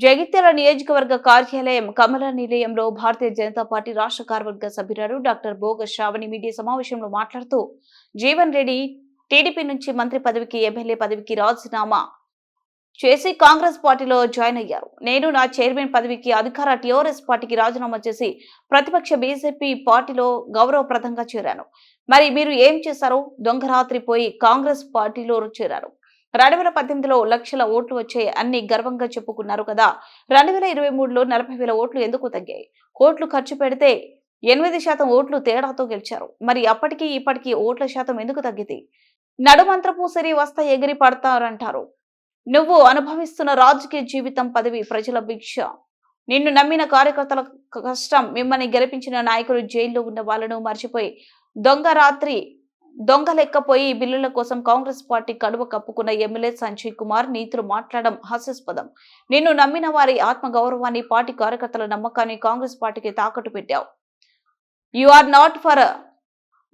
జగిత్యాల నియోజకవర్గ కార్యాలయం కమల నిలయంలో భారతీయ జనతా పార్టీ రాష్ట్ర కార్యవర్గ సభ్యురాలు డాక్టర్ బోగ శ్రావణి మీడియా సమావేశంలో మాట్లాడుతూ జీవన్ రెడ్డి టీడీపీ నుంచి మంత్రి పదవికి ఎమ్మెల్యే పదవికి రాజీనామా చేసి కాంగ్రెస్ పార్టీలో జాయిన్ అయ్యారు. నేను నా చైర్మన్ పదవికి అధికార టీఆర్ఎస్ పార్టీకి రాజీనామా చేసి ప్రతిపక్ష బీజేపీ పార్టీలో గౌరవప్రదంగా చేరాను. మరి మీరు ఏం చేశారు? దొంగరాత్రి పోయి కాంగ్రెస్ పార్టీలో చేరారు. 2018లో లక్షల ఓట్లు వచ్చాయి అన్ని గర్వంగా చెప్పుకున్నారు కదా. 2023లో 40,000 ఓట్లు ఎందుకు తగ్గాయి? కోట్లు ఖర్చు పెడితే 8% ఓట్లు తేడాతో గెలిచారు. మరి అప్పటికి ఇప్పటికీ ఓట్ల శాతం ఎందుకు తగ్గింది? నడుమంత్రపు సిరి వస్తా ఎగిరి పడతారంటారు. నువ్వు అనుభవిస్తున్న రాజకీయ జీవితం పదవి ప్రజల భిక్ష. నిన్ను నమ్మిన కార్యకర్తల కష్టం, మిమ్మల్ని గెలిపించిన నాయకులు జైల్లో ఉన్న వాళ్ళను మర్చిపోయి దొంగ లెక్కపోయి బిల్లుల కోసం కాంగ్రెస్ పార్టీ కడువ కప్పుకున్న ఎమ్మెల్యే సంజయ్ కుమార్ నీతులు మాట్లాడడం హాస్యాస్పదం. నిన్ను నమ్మిన వారి ఆత్మ గౌరవాన్ని, పార్టీ కార్యకర్తల నమ్మకాన్ని కాంగ్రెస్ పార్టీకి తాకట్టు పెట్టావు. You are not for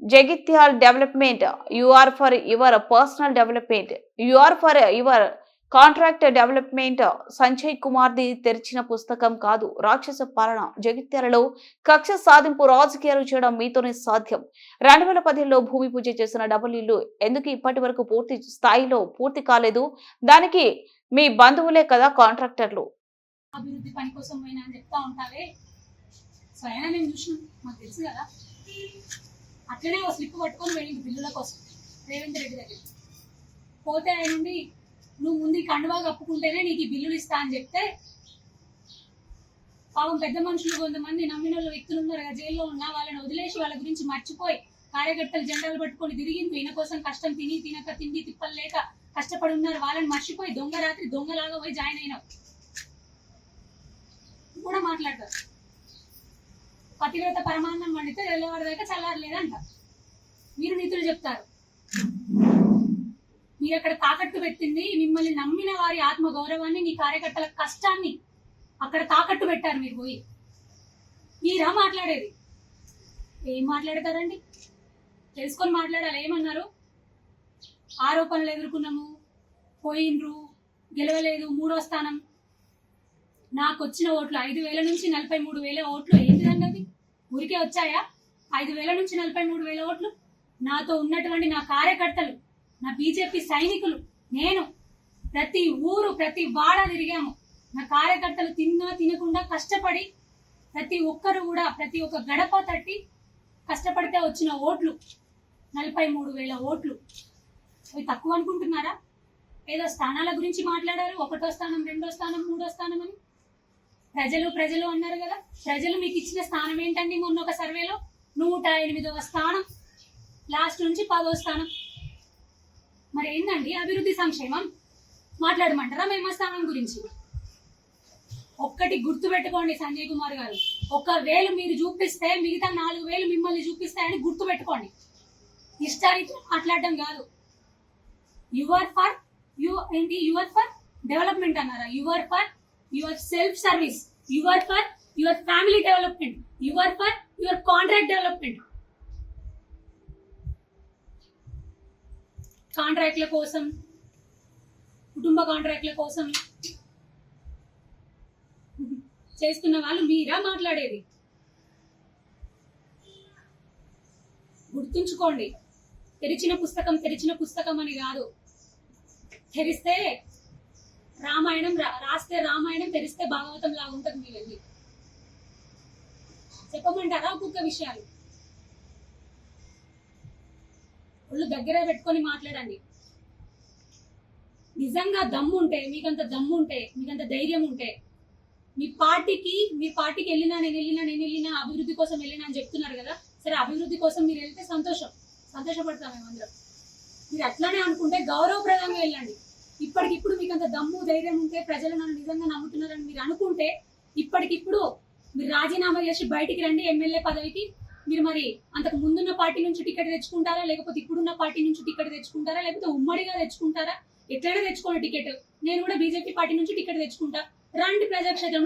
Jagtial development, you are for your personal development, you are for your contract development. Sanjay Kumar ది తెరిచిన పుస్తకం కాదు రాక్షస పాలన. జగిత్యాలలో కక్ష సాధింపు రాజకీయాలు చేయడం మీతోనే సాధ్యం. 2010లో భూమి పూజ చేసిన డబుల్ ఇల్లు ఎందుకు ఇప్పటి వరకు పూర్తి స్థాయిలో పూర్తి కాలేదు? దానికి మీ బంధువులే కదా కాంట్రాక్టర్లు. అభివృద్ధి పని కోసం పోయినా అని చెప్తా ఉంటావే, స్వయంగా నేను చూసిన, మాకు తెలుసు కదా. అట్లనే ఒక స్లిప్ పట్టుకొని వెళ్ళింది బిల్లుల కోసం రేవంత్ రెడ్డి దగ్గర. పోతే ఆయన నుండి నువ్వు ముందు కండువా కప్పుకుంటేనే నీకు ఈ బిల్లులు ఇస్తా అని చెప్తే, పాపం పెద్ద మనుషులు కొంతమంది నమ్మిన వ్యక్తులు ఉన్నారు కదా జైల్లో ఉన్న, వాళ్ళని వదిలేసి వాళ్ళ గురించి మర్చిపోయి కార్యకర్తలు జెండాలు పట్టుకొని తిరిగింది. ఈయన కోసం కష్టం తినక తిండి తిప్పలు లేక కష్టపడి ఉన్నారు. వాళ్ళని మర్చిపోయి రాత్రి దొంగలాగా పోయి జాయిన్ అయినావు కూడా మాట్లాడతారు. పతివ్రత పరమాన్నం వండితే తెల్లవారి దాకా చల్లారలేదంట. మీరు నీతులు చెప్తారు. మీరు అక్కడ తాకట్టు పెట్టింది మిమ్మల్ని నమ్మిన వారి ఆత్మ గౌరవాన్ని, నీ కార్యకర్తల కష్టాన్ని అక్కడ తాకట్టు పెట్టారు. మీరు పోయి మీరా మాట్లాడేది? ఏం మాట్లాడతారండి? తెలుసుకొని మాట్లాడాలి. ఏమన్నారు? ఆరోపణలు ఎదుర్కొన్నాము, పోయిండ్రు, గెలవలేదు, 3వ స్థానం. నాకు వచ్చిన ఓట్లు 5,000 నుంచి 43,000 ఓట్లు. ఏంటిదండి అది? ఊరికే వచ్చాయా? 5,000 నుంచి 43,000 ఓట్లు. నాతో ఉన్నటువంటి నా కార్యకర్తలు, నా బీజేపీ సైనికులు, నేను ప్రతి ఊరు ప్రతి వాడ తిరిగాము. నా కార్యకర్తలు తినకుండా కష్టపడి ప్రతి ఒక్కరు కూడా ప్రతి ఒక్క గడప తట్టి కష్టపడితే వచ్చిన ఓట్లు 43,000 ఓట్లు. అవి తక్కువ అనుకుంటున్నారా? ఏదో స్థానాల గురించి మాట్లాడారు, 1వ స్థానం, 2వ స్థానం, 3వ స్థానం అని. ప్రజలు అన్నారు కదా. ప్రజలు మీకు ఇచ్చిన స్థానం ఏంటండి? మొన్న ఒక సర్వేలో 108వ స్థానం, లాస్ట్ నుంచి 10వ స్థానం. మరి ఏందండి అభివృద్ధి సంక్షేమం? మాట్లాడమంటారా మేము స్థానం గురించి? ఒక్కటి గుర్తు పెట్టుకోండి సంజయ్ కుమార్ గారు, 1,000 మీరు చూపిస్తే మిగతా 4,000 మిమ్మల్ని చూపిస్తాయని గుర్తు పెట్టుకోండి. ఇష్టారీతిలో మాట్లాడడం కాదు. యువర్ ఫర్ డెవలప్మెంట్ అన్నారా? Your for yourself service, your for your family development, your for your contract development. కాంట్రాక్ట్ల కోసం, కుటుంబ కాంట్రాక్ట్ల కోసం చేస్తున్న వాళ్ళు మీరా మాట్లాడేది? గుర్తుంచుకోండి. తెరిచిన పుస్తకం అని కాదు. తెరిస్తే రామాయణం, రాస్తే రామాయణం, తెరిస్తే భాగవతం లాగా ఉంటుంది. మీ వెళ్ళి చెప్పమంటారా ఒక్కొక్క విషయాలు? ఒళ్ళు దగ్గర పెట్టుకొని మాట్లాడండి. నిజంగా దమ్ముంటే, మీకంత దమ్ముంటే, మీకంత ధైర్యం ఉంటే, మీ పార్టీకి నేను వెళ్ళినా అభివృద్ధి కోసం వెళ్ళినా అని చెప్తున్నారు కదా. సరే, అభివృద్ధి కోసం మీరు వెళ్తే సంతోషపడతాం మేమందరం. మీరు అట్లానే అనుకుంటే గౌరవప్రదంగా వెళ్ళండి. ఇప్పటికిప్పుడు మీకంత దమ్ము ధైర్యం ఉంటే, ప్రజలు నన్ను నిజంగా నమ్ముతున్నారని మీరు అనుకుంటే, ఇప్పటికిప్పుడు మీరు రాజీనామా చేసి బయటికి రండి ఎమ్మెల్యే పదవికి. మీరు మరి అంతకు ముందున్న పార్టీ నుంచి టికెట్ తెచ్చుకుంటారా, లేకపోతే ఇప్పుడున్న పార్టీ నుంచి టికెట్ తెచ్చుకుంటారా, లేకపోతే ఉమ్మడిగా తెచ్చుకుంటారా? ఎట్లయినా తెచ్చుకోండి టికెట్. నేను కూడా బీజేపీ పార్టీ నుంచి టికెట్ తెచ్చుకుంటా. రండి ప్రజాక్షేత్రంలో